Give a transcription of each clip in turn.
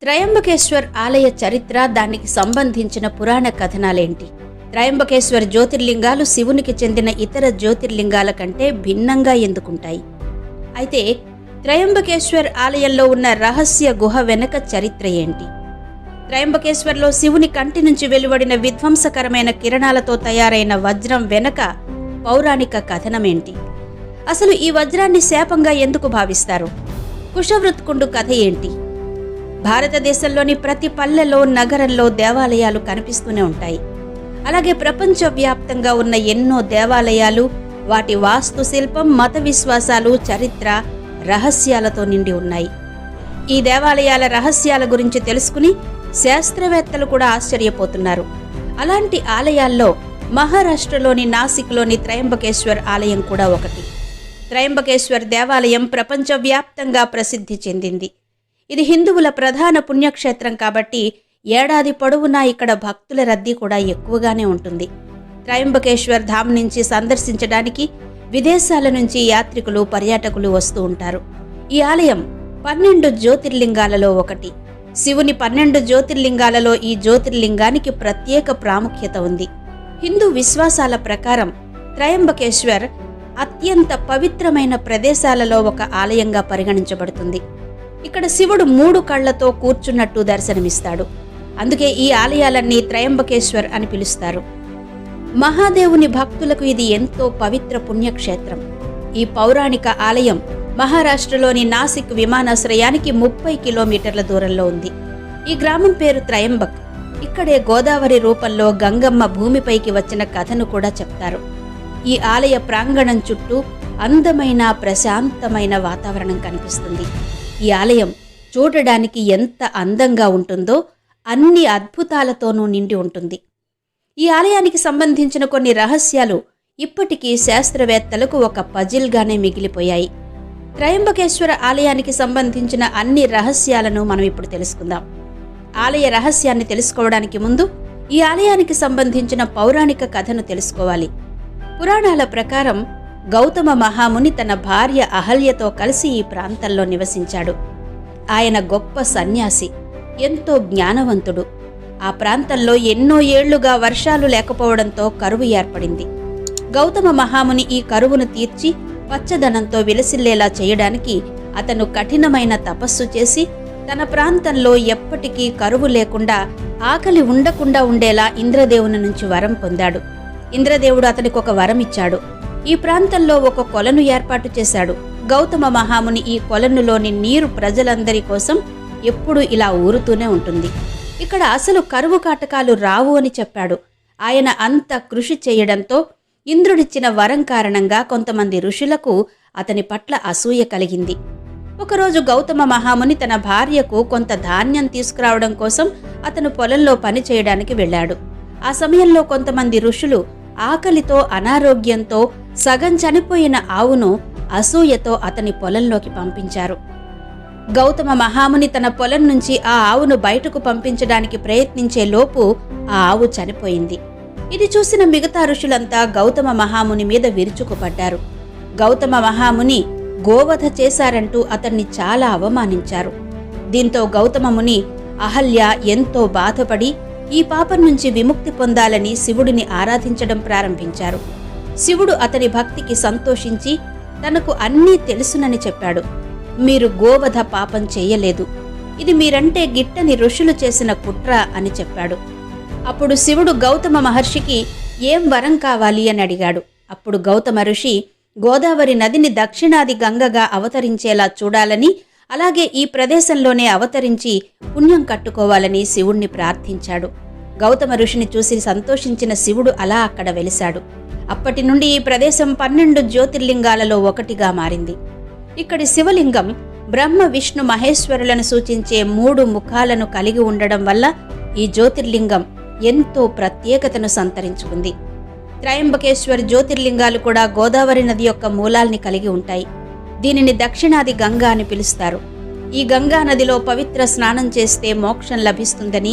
త్రయంబకేశ్వర్ ఆలయ చరిత్ర, దానికి సంబంధించిన పురాణ కథనాలేంటి? త్రయంబకేశ్వర్ జ్యోతిర్లింగాలు శివునికి చెందిన ఇతర జ్యోతిర్లింగాల కంటే భిన్నంగా ఎందుకుంటాయి? అయితే త్రయంబకేశ్వర్ ఆలయంలో ఉన్న రహస్య గుహ వెనక చరిత్ర ఏంటి? త్రయంబకేశ్వర్లో శివుని కంటి నుంచి వెలువడిన విధ్వంసకరమైన కిరణాలతో తయారైన వజ్రం వెనక పౌరాణిక కథనమేంటి? అసలు ఈ వజ్రాన్ని శాపంగా ఎందుకు భావిస్తారు? కుశవృత్కుండు కథ ఏంటి? భారతదేశంలోని ప్రతి పల్లెలో, నగరంలో దేవాలయాలు కనిపిస్తూనే ఉంటాయి. అలాగే ప్రపంచవ్యాప్తంగా ఉన్న ఎన్నో దేవాలయాలు, వాటి వాస్తుశిల్పం, మత విశ్వాసాలు, చరిత్ర, రహస్యాలతో నిండి ఉన్నాయి. ఈ దేవాలయాల రహస్యాల గురించి తెలుసుకుని శాస్త్రవేత్తలు కూడా ఆశ్చర్యపోతున్నారు. అలాంటి ఆలయాల్లో మహారాష్ట్రలోని నాసిక్లోని త్రయంబకేశ్వర్ ఆలయం కూడా ఒకటి. త్రయంబకేశ్వర్ దేవాలయం ప్రపంచవ్యాప్తంగా ప్రసిద్ధి చెందింది. ఇది హిందువుల ప్రధాన పుణ్యక్షేత్రం కాబట్టి ఏడాది పొడవునా ఇక్కడ భక్తుల రద్దీ కూడా ఎక్కువగానే ఉంటుంది. త్రయంబకేశ్వర్ ధామ్ నుంచి సందర్శించడానికి విదేశాల నుంచి యాత్రికులు, పర్యాటకులు వస్తూ ఉంటారు. ఈ ఆలయం 12 జ్యోతిర్లింగాలలో ఒకటి. శివుని 12 జ్యోతిర్లింగాలలో ఈ జ్యోతిర్లింగానికి ప్రత్యేక ప్రాముఖ్యత ఉంది. హిందూ విశ్వాసాల ప్రకారం త్రయంబకేశ్వర్ అత్యంత పవిత్రమైన ప్రదేశాలలో ఒక ఆలయంగా పరిగణించబడుతుంది. ఇక్కడ శివుడు 3 కళ్లతో కూర్చున్నట్టు దర్శనమిస్తాడు. అందుకే ఈ ఆలయాలన్నీ త్రయంబకేశ్వర్ అని పిలుస్తారు. మహాదేవుని భక్తులకు ఇది ఎంతో పవిత్ర పుణ్యక్షేత్రం. ఈ పౌరాణిక ఆలయం మహారాష్ట్రలోని నాసిక్ విమానాశ్రయానికి 30 కిలోమీటర్ల దూరంలో ఉంది. ఈ గ్రామం పేరు త్రయంబక్. ఇక్కడే గోదావరి రూపంలో గంగమ్మ భూమిపైకి వచ్చిన కథను కూడా చెప్తారు. ఈ ఆలయ ప్రాంగణం చుట్టూ అందమైన, ప్రశాంతమైన వాతావరణం కనిపిస్తుంది. ఈ ఆలయం చూడడానికి ఎంత అందంగా ఉంటుందో అన్ని అద్భుతాలతోనూ నిండి ఉంటుంది. ఈ ఆలయానికి సంబంధించిన కొన్ని రహస్యాలు ఇప్పటికీ శాస్త్రవేత్తలకు ఒక పజిల్గానే మిగిలిపోయాయి. త్రయంబకేశ్వర ఆలయానికి సంబంధించిన అన్ని రహస్యాలను మనం ఇప్పుడు తెలుసుకుందాం. ఆలయ రహస్యాన్ని తెలుసుకోవడానికి ముందు ఈ ఆలయానికి సంబంధించిన పౌరాణిక కథను తెలుసుకోవాలి. పురాణాల ప్రకారం గౌతమ మహాముని తన భార్య అహల్యతో కలిసి ఈ ప్రాంతంలో నివసించాడు. ఆయన గొప్ప సన్యాసి, ఎంతో జ్ఞానవంతుడు. ఆ ప్రాంతంలో ఎన్నో ఏళ్లుగా వర్షాలు లేకపోవడంతో కరువు ఏర్పడింది. గౌతమ మహాముని ఈ కరువును తీర్చి పచ్చదనంతో విలసిల్లేలా చేయడానికి అతను కఠినమైన తపస్సు చేసి తన ప్రాంతంలో ఎప్పటికీ కరువు లేకుండా, ఆకలి ఉండకుండా ఉండేలా ఇంద్రదేవుని నుంచి వరం పొందాడు. ఇంద్రదేవుడు అతనికి ఒక వరం ఇచ్చాడు. ఈ ప్రాంతంలో ఒక కొలను ఏర్పాటు చేశాడు. గౌతమ మహాముని ఈ కొలనులోని నీరు ప్రజలందరి కోసం ఎప్పుడూ ఇలా ఊరుతూనే ఉంటుంది. ఇక్కడ అసలు కరువు కాటకాలు రావు అని చెప్పాడు. ఆయన అంత కృషి చేయడంతో ఇంద్రుడిచ్చిన వరం కారణంగా కొంతమంది ఋషులకు అతని పట్ల అసూయ కలిగింది. ఒకరోజు గౌతమ మహాముని తన భార్యకు కొంత ధాన్యం తీసుకురావడం కోసం అతను పొలంలో పని చేయడానికి వెళ్ళాడు. ఆ సమయంలో కొంతమంది ఋషులు ఆకలితో, అనారోగ్యంతో సగం చనిపోయిన ఆవును అసూయతో అతని పొలంలోకి పంపించారు. గౌతమ మహాముని తన పొలం నుంచి ఆ ఆవును బయటకు పంపించడానికి ప్రయత్నించే లోపు ఆ ఆవు చనిపోయింది. ఇది చూసిన మిగతా ఋషులంతా గౌతమ మహాముని మీద విరుచుకుపడ్డారు. గౌతమ మహాముని గోవధ చేశారంటూ అతన్ని చాలా అవమానించారు. దీంతో గౌతమ ముని, అహల్య ఎంతో బాధపడి ఈ పాపం నుంచి విముక్తి పొందాలని శివుడిని ఆరాధించడం ప్రారంభించారు. శివుడు అతని భక్తికి సంతోషించి తనకు అన్నీ తెలుసునని చెప్పాడు. మీరు గోవధ పాపం చేయలేదు, ఇది మీరంటే గిట్టని ఋషులు చేసిన కుట్ర అని చెప్పాడు. అప్పుడు శివుడు గౌతమ మహర్షికి ఏం వరం కావాలి అని అడిగాడు. అప్పుడు గౌతమ ఋషి గోదావరి నదిని దక్షిణాది గంగగా అవతరించేలా చూడాలని, అలాగే ఈ ప్రదేశంలోనే అవతరించి పుణ్యం కట్టుకోవాలని శివుణ్ణి ప్రార్థించాడు. గౌతమ ఋషిని చూసి సంతోషించిన శివుడు అలా అక్కడ వెలిశాడు. అప్పటి నుండి ఈ ప్రదేశం 12 జ్యోతిర్లింగాలలో ఒకటిగా మారింది. ఇక్కడి శివలింగం బ్రహ్మ, విష్ణు, మహేశ్వరులను సూచించే 3 ముఖాలను కలిగి ఉండడం వల్ల ఈ జ్యోతిర్లింగం ఎంతో ప్రత్యేకతను సంతరించుకుంది. త్రయంబకేశ్వర్ జ్యోతిర్లింగాలు కూడా గోదావరి నది యొక్క మూలాల్ని కలిగి ఉంటాయి. దీనిని దక్షిణాది గంగా అని పిలుస్తారు. ఈ గంగా నదిలో పవిత్ర స్నానం చేస్తే మోక్షం లభిస్తుందని,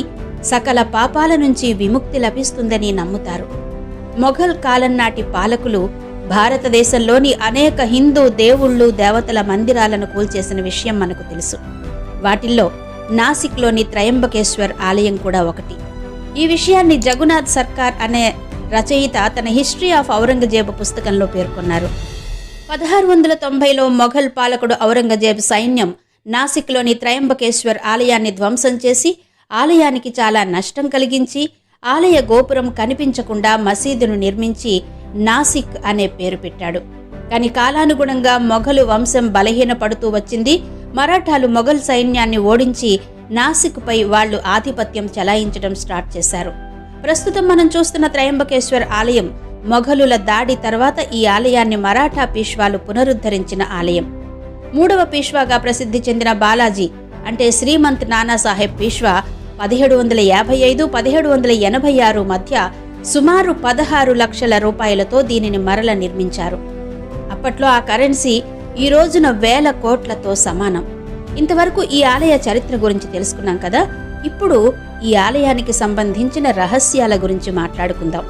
సకల పాపాల నుంచి విముక్తి లభిస్తుందని నమ్ముతారు. మొఘల్ కాలం నాటి పాలకులు భారతదేశంలోని అనేక హిందూ దేవుళ్ళు, దేవతల మందిరాలను కూల్చేసిన విషయం మనకు తెలుసు. వాటిల్లో నాసిక్లోని త్రయంబకేశ్వర్ ఆలయం కూడా ఒకటి. ఈ విషయాన్ని జగునాథ్ సర్కార్ అనే రచయిత తన హిస్టరీ ఆఫ్ ఔరంగజేబు పుస్తకంలో పేర్కొన్నారు. 1690లో మొఘల్ పాలకుడు ఔరంగజేబు సైన్యం నాసిక్లోని త్రయంబకేశ్వర్ ఆలయాన్ని ధ్వంసం చేసి ఆలయానికి చాలా నష్టం కలిగించి ఆలయ గోపురం కనిపించకుండా మసీదును నిర్మించి నాసిక్ అనే పేరు పెట్టాడు. కానీ కాలానుగుణంగా మొఘలు వంశం బలహీనపడుతూ వచ్చింది. మరాఠాలు మొఘల్ సైన్యాన్ని ఓడించి నాసిక్పై వాళ్లు ఆధిపత్యం చెలాయించడం స్టార్ట్ చేశారు. ప్రస్తుతం మనం చూస్తున్న త్రయంబకేశ్వర్ ఆలయం మొఘలుల దాడి తర్వాత ఈ ఆలయాన్ని మరాఠా పీష్వాలు పునరుద్ధరించిన ఆలయం. 3వ పీష్వాగా ప్రసిద్ధి చెందిన బాలాజీ అంటే శ్రీమంత్ నానాసాహెబ్ పీష్వా 1755-1786 మధ్య సుమారు 16 లక్షల రూపాయలతో దీనిని మరల నిర్మించారు. అప్పట్లో ఆ కరెన్సీ ఈ రోజున వేల కోట్లతో సమానం. ఇంతవరకు ఈ ఆలయ చరిత్ర గురించి తెలుసుకున్నాం కదా. ఇప్పుడు ఈ ఆలయానికి సంబంధించిన రహస్యాల గురించి మాట్లాడుకుందాం.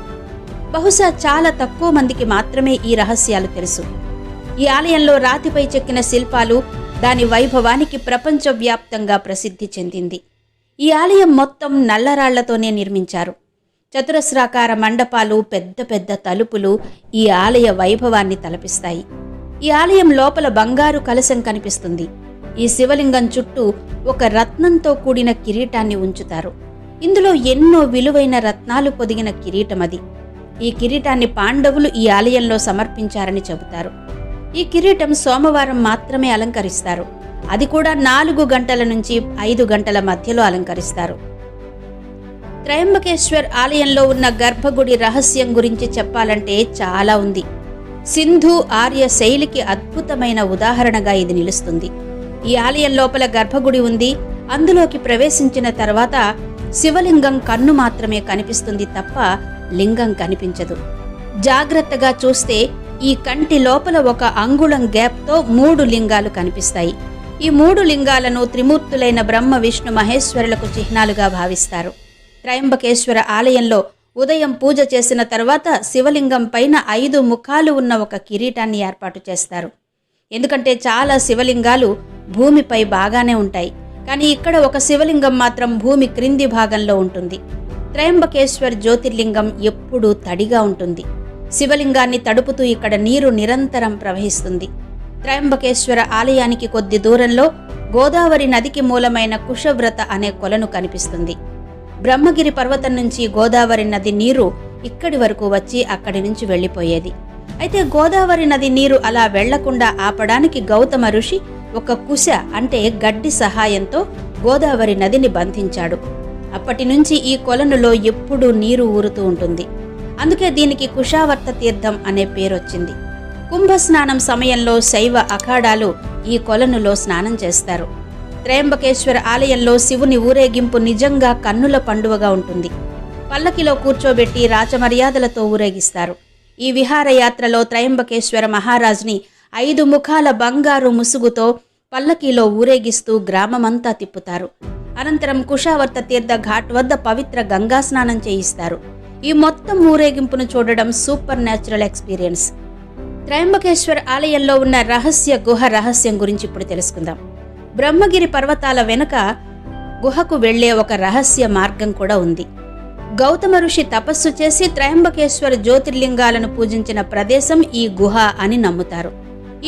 బహుశా చాలా తక్కువ మందికి మాత్రమే ఈ రహస్యాలు తెలుసు. ఈ ఆలయంలో రాతిపై చెక్కిన శిల్పాలు దాని వైభవానికి ప్రపంచవ్యాప్తంగా ప్రసిద్ధి చెందింది. ఈ ఆలయం మొత్తం నల్లరాళ్లతోనే నిర్మించారు. చతురస్రాకార మండపాలు, పెద్ద పెద్ద తలుపులు ఈ ఆలయ వైభవాన్ని తలపిస్తాయి. ఈ ఆలయం లోపల బంగారు కలశం కనిపిస్తుంది. ఈ శివలింగం చుట్టూ ఒక రత్నంతో కూడిన కిరీటాన్ని ఉంచుతారు. ఇందులో ఎన్నో విలువైన రత్నాలు పొదిగిన కిరీటమది. ఈ కిరీటాన్ని పాండవులు ఈ ఆలయంలో సమర్పించారని చెబుతారు. ఈ కిరీటం సోమవారం మాత్రమే అలంకరిస్తారు. అది కూడా 4 గంటల నుంచి 5 గంటల మధ్యలో అలంకరిస్తారు. త్రయంబకేశ్వర్ ఆలయంలో ఉన్న గర్భగుడి రహస్యం గురించి చెప్పాలంటే చాలా ఉంది. సింధు ఆర్య శైలికి అద్భుతమైన ఉదాహరణగా ఇది నిలుస్తుంది. ఈ ఆలయం లోపల గర్భగుడి ఉంది. అందులోకి ప్రవేశించిన తర్వాత శివలింగం కన్ను మాత్రమే కనిపిస్తుంది తప్ప లింగం కనిపించదు. జాగ్రత్తగా చూస్తే ఈ కంటి లోపల 1 అంగుళం గ్యాప్తో 3 లింగాలు కనిపిస్తాయి. ఈ 3 లింగాలను త్రిమూర్తులైన బ్రహ్మ, విష్ణు, మహేశ్వరులకు చిహ్నాలుగా భావిస్తారు. త్రయంబకేశ్వర ఆలయంలో ఉదయం పూజ చేసిన తర్వాత శివలింగం పైన 5 ముఖాలు ఉన్న ఒక కిరీటాన్ని ఏర్పాటు చేస్తారు. ఎందుకంటే చాలా శివలింగాలు భూమిపై బాగానే ఉంటాయి, కానీ ఇక్కడ ఒక శివలింగం మాత్రం భూమి క్రింది భాగంలో ఉంటుంది. త్రయంబకేశ్వర్ జ్యోతిర్లింగం ఎప్పుడూ తడిగా ఉంటుంది. శివలింగాన్ని తడుపుతూ ఇక్కడ నీరు నిరంతరం ప్రవహిస్తుంది. త్రయంబకేశ్వర ఆలయానికి కొద్ది దూరంలో గోదావరి నదికి మూలమైన కుశవ్రత అనే కొలను కనిపిస్తుంది. బ్రహ్మగిరి పర్వతం నుంచి గోదావరి నది నీరు ఇక్కడి వరకు వచ్చి అక్కడి నుంచి వెళ్లిపోయేది. అయితే గోదావరి నది నీరు అలా వెళ్లకుండా ఆపడానికి గౌతమ ఋషి ఒక కుశ అంటే గడ్డి సహాయంతో గోదావరి నదిని బంధించాడు. అప్పటి నుంచి ఈ కొలనులో ఎప్పుడూ నీరు ఊరుతూ ఉంటుంది. అందుకే దీనికి కుశావర్త తీర్థం అనే పేరొచ్చింది. కుంభస్నానం సమయంలో శైవ అఖాడాలు ఈ కొలనులో స్నానం చేస్తారు. త్రయంబకేశ్వర ఆలయంలో శివుని ఊరేగింపు నిజంగా కన్నుల పండువగా ఉంటుంది. పల్లకిలో కూర్చోబెట్టి రాచమర్యాదలతో ఊరేగిస్తారు. ఈ విహారయాత్రలో త్రయంబకేశ్వర మహారాజుని 5 ముఖాల బంగారు ముసుగుతో పల్లకీలో ఊరేగిస్తూ గ్రామమంతా తిప్పుతారు. అనంతరం కుశావర్త తీర్థ ఘాట్ వద్ద పవిత్ర గంగా స్నానం చేయిస్తారు. ఈ మొత్తం ఊరేగింపును చూడడం సూపర్ న్యాచురల్ ఎక్స్పీరియన్స్. త్రయంబకేశ్వర ఆలయంలో ఉన్న రహస్య గుహ రహస్యం గురించి ఇప్పుడు తెలుసుకుందాం. బ్రహ్మగిరి పర్వతాల వెనుక గుహకు వెళ్లే ఒక రహస్య మార్గం కూడా ఉంది. గౌతమ ఋషి తపస్సు చేసి త్రయంబకేశ్వర జ్యోతిర్లింగాలను పూజించిన ప్రదేశం ఈ గుహ అని నమ్ముతారు.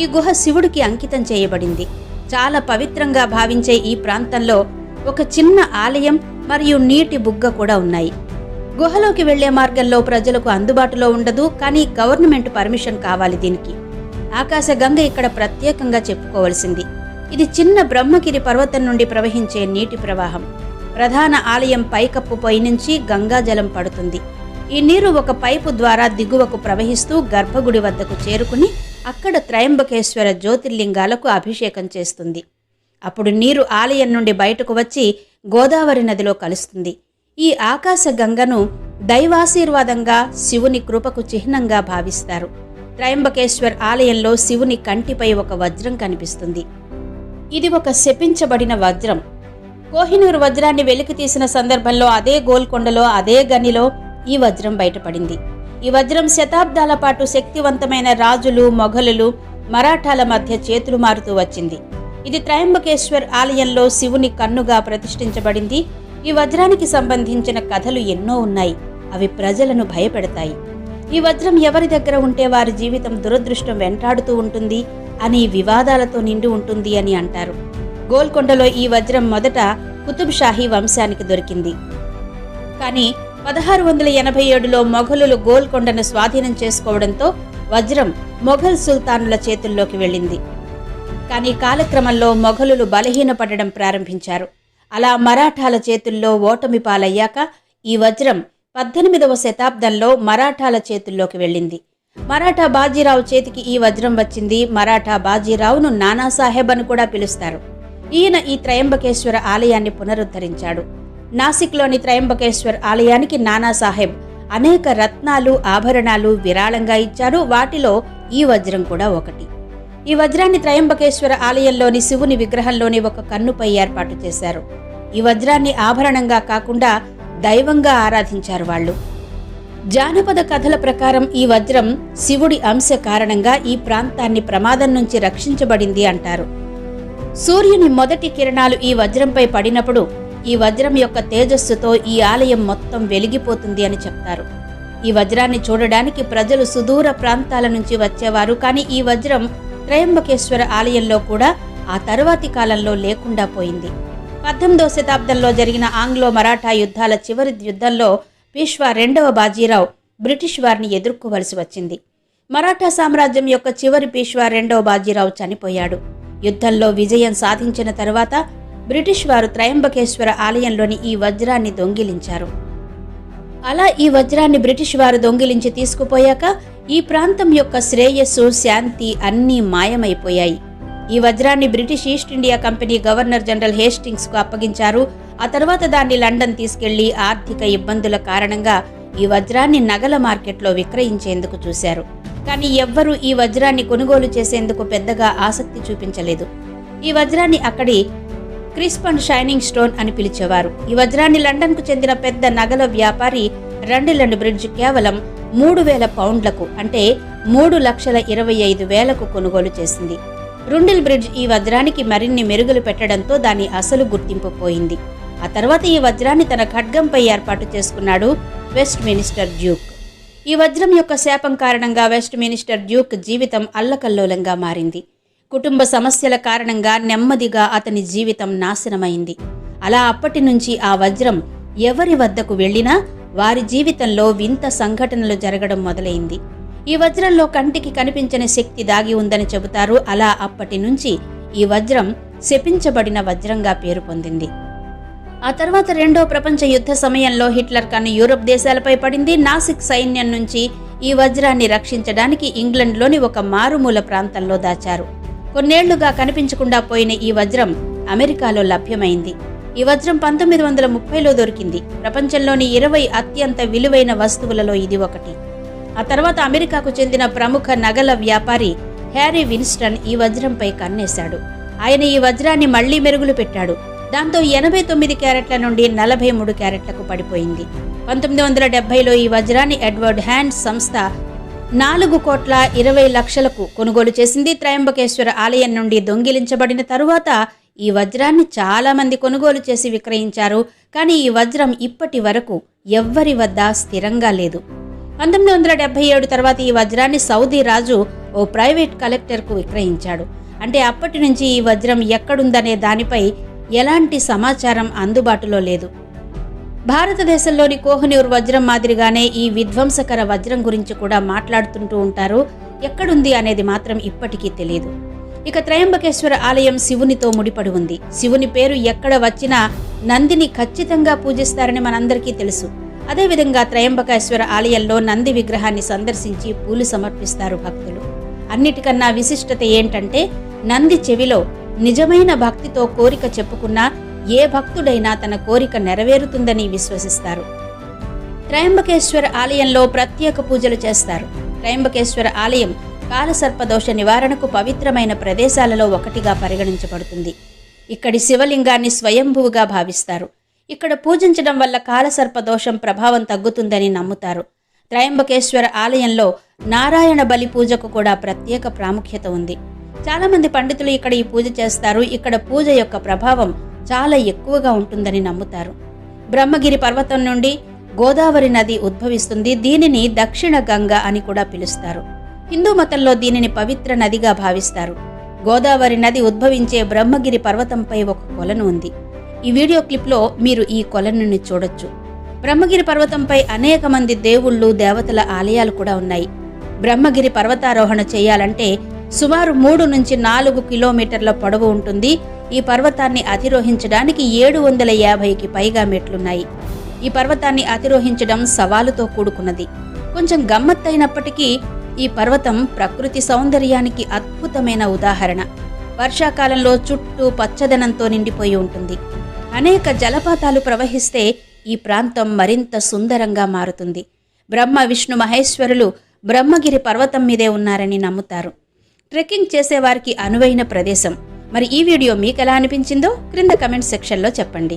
ఈ గుహ శివుడికి అంకితం చేయబడింది. చాలా పవిత్రంగా భావించే ఈ ప్రాంతంలో ఒక చిన్న ఆలయం మరియు నీటి బుగ్గ కూడా ఉన్నాయి. గుహలోకి వెళ్లే మార్గంలో ప్రజలకు అందుబాటులో ఉండదు, కానీ గవర్నమెంట్ పర్మిషన్ కావాలి దీనికి. ఆకాశగంగ ఇక్కడ ప్రత్యేకంగా చెప్పుకోవలసింది. ఇది చిన్న బ్రహ్మగిరి పర్వతం నుండి ప్రవహించే నీటి ప్రవాహం. ప్రధాన ఆలయం పైకప్పు పైనుంచి గంగాజలం పడుతుంది. ఈ నీరు ఒక పైపు ద్వారా దిగువకు ప్రవహిస్తూ గర్భగుడి వద్దకు చేరుకుని అక్కడ త్రయంబకేశ్వర జ్యోతిర్లింగాలకు అభిషేకం చేస్తుంది. అప్పుడు నీరు ఆలయం నుండి బయటకు వచ్చి గోదావరి నదిలో కలుస్తుంది. ఈ ఆకాశ గంగను దైవాశీర్వాదంగా, శివుని కృపకు చిహ్నంగా భావిస్తారు. త్రయంబకేశ్వర్ ఆలయంలో శివుని కంటిపై ఒక వజ్రం కనిపిస్తుంది. ఇది ఒక శపించబడిన వజ్రం. కోహినూర్ వజ్రాన్ని వెలికి తీసిన సందర్భంలో అదే గోల్కొండలో అదే గనిలో ఈ వజ్రం బయటపడింది. ఈ వజ్రం శతాబ్దాల పాటు శక్తివంతమైన రాజులు, మొఘలులు, మరాఠాల మధ్య చేతులు మారుతూ వచ్చింది. ఇది త్రయంబకేశ్వర్ ఆలయంలో శివుని కన్నుగా ప్రతిష్ఠించబడింది. ఈ వజ్రానికి సంబంధించిన కథలు ఎన్నో ఉన్నాయి. అవి ప్రజలను భయపెడతాయి. ఈ వజ్రం ఎవరి దగ్గర ఉంటే వారి జీవితం దురదృష్టం వెంటాడుతూ ఉంటుంది అని, వివాదాలతో నిండి ఉంటుంది అని అంటారు. గోల్కొండలో ఈ వజ్రం మొదట కుతుబ్ షాహీ వంశానికి దొరికింది. కానీ 1687లో మొఘలులు గోల్కొండను స్వాధీనం చేసుకోవడంతో వజ్రం మొఘల్ సుల్తానుల చేతుల్లోకి వెళ్ళింది. కానీ కాలక్రమంలో మొఘలులు బలహీనపడడం ప్రారంభించారు. అలా మరాఠాల చేతుల్లో ఓటమి పాలయ్యాక ఈ వజ్రం 18వ శతాబ్దంలో మరాఠాల చేతుల్లోకి వెళ్ళింది. మరాఠా బాజీరావు చేతికి ఈ వజ్రం వచ్చింది. మరాఠా బాజీరావును నానాసాహెబ్ అని కూడా పిలుస్తారు. ఈయన ఈ త్రయంబకేశ్వర ఆలయాన్ని పునరుద్ధరించాడు. నాసిక్లోని త్రయంబకేశ్వర్ ఆలయానికి నానాసాహెబ్ అనేక రత్నాలు, ఆభరణాలు విరాళంగా ఇచ్చారు. వాటిలో ఈ వజ్రం కూడా ఒకటి. ఈ వజ్రాన్ని త్రయంబకేశ్వర ఆలయంలోని శివుని విగ్రహంలోని ఒక కన్నుపై ఏర్పాటు చేశారు. ఈ వజ్రాన్ని ఆభరణంగా కాకుండా దైవంగా ఆరాధించారు వాళ్ళు. జానపద కథల ప్రకారం ఈ వజ్రం శివుడి అంశ కారణంగా ఈ ప్రాంతాన్ని ప్రమాదం నుంచి రక్షించబడింది అంటారు. సూర్యుని మొదటి కిరణాలు ఈ వజ్రంపై పడినప్పుడు ఈ వజ్రం యొక్క తేజస్సుతో ఈ ఆలయం మొత్తం వెలిగిపోతుంది అని చెప్తారు. ఈ వజ్రాన్ని చూడడానికి ప్రజలు సుదూర ప్రాంతాల నుంచి వచ్చేవారు. కానీ ఈ వజ్రం త్రయంబకేశ్వర ఆలయంలో కూడా ఆ తరువాతి కాలంలో లేకుండా పోయింది. 18వ శతాబ్దంలో జరిగిన ఆంగ్లో మరాఠా యుద్ధాల చివరి యుద్ధంలో పీష్వా 2వ బాజీరావు బ్రిటిష్ వారిని ఎదుర్కోవలసి వచ్చింది. మరాఠా సామ్రాజ్యం యొక్క చివరి పీష్వా 2వ బాజీరావు చనిపోయాడు. యుద్ధంలో విజయం సాధించిన తరువాత బ్రిటిష్ వారు త్రయంబకేశ్వర ఆలయంలోని ఈ వజ్రాన్ని దొంగిలించారు. అలా ఈ వజ్రాన్ని బ్రిటిష్ వారు దొంగిలించి తీసుకుపోయాక ఈ ప్రాంతం యొక్క శ్రేయస్సు, శాంతి అన్నీ మాయమైపోయాయి. ఈ వజ్రాన్ని British east India company governor general Hastings కు అప్పగించారు. ఆ తర్వాత దాన్ని లండన్ తీసుకెళ్లి ఆర్థిక ఇబ్బందుల కారణంగా ఈ వజ్రాన్ని నగల మార్కెట్లో విక్రయించేందుకు చూశారు. కానీ ఎవ్వరూ ఈ వజ్రాన్ని కొనుగోలు చేసేందుకు పెద్దగా ఆసక్తి చూపించలేదు. ఈ వజ్రాన్ని అక్కడి క్రిస్ప్ అండ్ షైనింగ్ స్టోన్ అని పిలిచేవారు. ఈ వజ్రాన్ని లండన్కు చెందిన పెద్ద నగల వ్యాపారి రండిలండ్ బ్రిడ్జ్ కేవలం 3000 పౌండ్లకు అంటే 3,25,000కు కొనుగోలు చేసింది. రుండిల్ బ్రిడ్జ్ ఈ వజ్రానికి మరిన్ని మెరుగులు పెట్టడంతో దాని అసలు గుర్తింపు పోయింది. ఆ తర్వాత ఈ వజ్రాన్ని తన ఖడ్గంపై ఏర్పాటు చేసుకున్నాడు వెస్ట్ మినిస్టర్ డ్యూక్. ఈ వజ్రం యొక్క శాపం కారణంగా వెస్ట్ మినిస్టర్ డ్యూక్ జీవితం అల్లకల్లోలంగా మారింది. కుటుంబ సమస్యల కారణంగా నెమ్మదిగా అతని జీవితం నాశనమైంది. అలా అప్పటి నుంచి ఆ వజ్రం ఎవరి వద్దకు వెళ్ళినా వారి జీవితంలో వింత సంఘటనలు జరగడం మొదలైంది. ఈ వజ్రంలో కంటికి కనిపించని శక్తి దాగి ఉందని చెబుతారు. అలా అప్పటి నుంచి ఈ వజ్రం శపించబడిన వజ్రంగా పేరు పొందింది. ఆ తర్వాత 2వ ప్రపంచ యుద్ధ సమయంలో హిట్లర్ కన్ను యూరప్ దేశాలపై పడింది. నాసిక్ సైన్యం నుంచి ఈ వజ్రాన్ని రక్షించడానికి ఇంగ్లండ్లోని ఒక మారుమూల ప్రాంతంలో దాచారు. కొన్నేళ్లుగా కనిపించకుండా పోయిన ఈ వజ్రం అమెరికాలో లభ్యమైంది. ఈ వజ్రం 1930లో దొరికింది. ప్రపంచంలోని 20 అత్యంత విలువైన వస్తువులలో ఇది ఒకటి. ఆ తర్వాత అమెరికాకు చెందిన ప్రముఖ నగల వ్యాపారి హ్యారీ విన్స్టన్ ఈ వజ్రంపై కన్నేశాడు. ఆయన ఈ వజ్రాన్ని మళ్లీ మెరుగులు పెట్టాడు. దాంతో 89 క్యారెట్ల నుండి 43 క్యారెట్లకు పడిపోయింది. 1970లో ఈ వజ్రాన్ని ఎడ్వర్డ్ హ్యాండ్ సంస్థ 4,20,00,000కు కొనుగోలు చేసింది. త్రయంబకేశ్వర ఆలయం నుండి దొంగిలించబడిన తరువాత ఈ వజ్రాన్ని చాలా మంది కొనుగోలు చేసి విక్రయించారు. కానీ ఈ వజ్రం ఇప్పటి వరకు ఎవ్వరి వద్ద స్థిరంగా లేదు. 1977 తర్వాత ఈ వజ్రాన్ని సౌదీ రాజు ఓ ప్రైవేట్ కలెక్టర్కు విక్రయించాడు. అంటే అప్పటి నుంచి ఈ వజ్రం ఎక్కడుందనే దానిపై ఎలాంటి సమాచారం అందుబాటులో లేదు. భారతదేశంలోని కోహినూర్ వజ్రం మాదిరిగానే ఈ విధ్వంసకర వజ్రం గురించి కూడా మాట్లాడుతుంటూ ఉంటారు. ఎక్కడుంది అనేది మాత్రం ఇప్పటికీ తెలియదు. ఇక త్రయంబకేశ్వర ఆలయం శివునితో ముడిపడి ఉంది. శివుని పేరు ఎక్కడ వచ్చినా నందిని ఖచ్చితంగా పూజిస్తారని మనందరికీ తెలుసు. అదేవిధంగా త్రయంబకేశ్వర ఆలయంలో నంది విగ్రహాన్ని సందర్శించి పూలు సమర్పిస్తారు భక్తులు. అన్నిటికన్నా విశిష్టత ఏంటంటే నంది చెవిలో నిజమైన భక్తితో కోరిక చెప్పుకున్నా ఏ భక్తుడైనా తన కోరిక నెరవేరుతుందని విశ్వసిస్తారు. త్రయంబకేశ్వర ఆలయంలో ప్రత్యేక పూజలు చేస్తారు. త్రయంబకేశ్వర ఆలయం కాలసర్పదోష నివారణకు పవిత్రమైన ప్రదేశాలలో ఒకటిగా పరిగణించబడుతుంది. ఇక్కడి శివలింగాన్ని స్వయంభువుగా భావిస్తారు. ఇక్కడ పూజించడం వల్ల కాలసర్పదోషం ప్రభావం తగ్గుతుందని నమ్ముతారు. త్రయంబకేశ్వర ఆలయంలో నారాయణ బలి పూజకు కూడా ప్రత్యేక ప్రాముఖ్యత ఉంది. చాలామంది పండితులు ఇక్కడ ఈ పూజ చేస్తారు. ఇక్కడ పూజ యొక్క ప్రభావం చాలా ఎక్కువగా ఉంటుందని నమ్ముతారు. బ్రహ్మగిరి పర్వతం నుండి గోదావరి నది ఉద్భవిస్తుంది. దీనిని దక్షిణ గంగ అని కూడా పిలుస్తారు. హిందూ మతంలో దీనిని పవిత్ర నదిగా భావిస్తారు. గోదావరి నది ఉద్భవించే బ్రహ్మగిరి పర్వతంపై ఒక కొలను ఉంది. ఈ వీడియో క్లిప్లో మీరు ఈ కొలనుని చూడొచ్చు. బ్రహ్మగిరి పర్వతంపై అనేక మంది దేవుళ్ళు, దేవతల ఆలయాలు కూడా ఉన్నాయి. బ్రహ్మగిరి పర్వతారోహణ చేయాలంటే సుమారు 3 నుంచి 4 కిలోమీటర్ల పొడవు ఉంటుంది. ఈ పర్వతాన్ని అధిరోహించడానికి 750కి పైగా మెట్లున్నాయి. ఈ పర్వతాన్ని అధిరోహించడం సవాలుతో కూడుకున్నది. కొంచెం గమ్మత్తైనప్పటికీ ఈ పర్వతం ప్రకృతి సౌందర్యానికి అద్భుతమైన ఉదాహరణ. వర్షాకాలంలో చుట్టూ పచ్చదనంతో నిండిపోయి ఉంటుంది. అనేక జలపాతాలు ప్రవహిస్తే ఈ ప్రాంతం మరింత సుందరంగా మారుతుంది. బ్రహ్మ, విష్ణు, మహేశ్వరులు బ్రహ్మగిరి పర్వతం మీదే ఉన్నారని నమ్ముతారు. ట్రెక్కింగ్ చేసేవారికి అనువైన ప్రదేశం. మరి ఈ వీడియో మీకు ఎలా అనిపించిందో క్రింద కమెంట్ సెక్షన్లో చెప్పండి.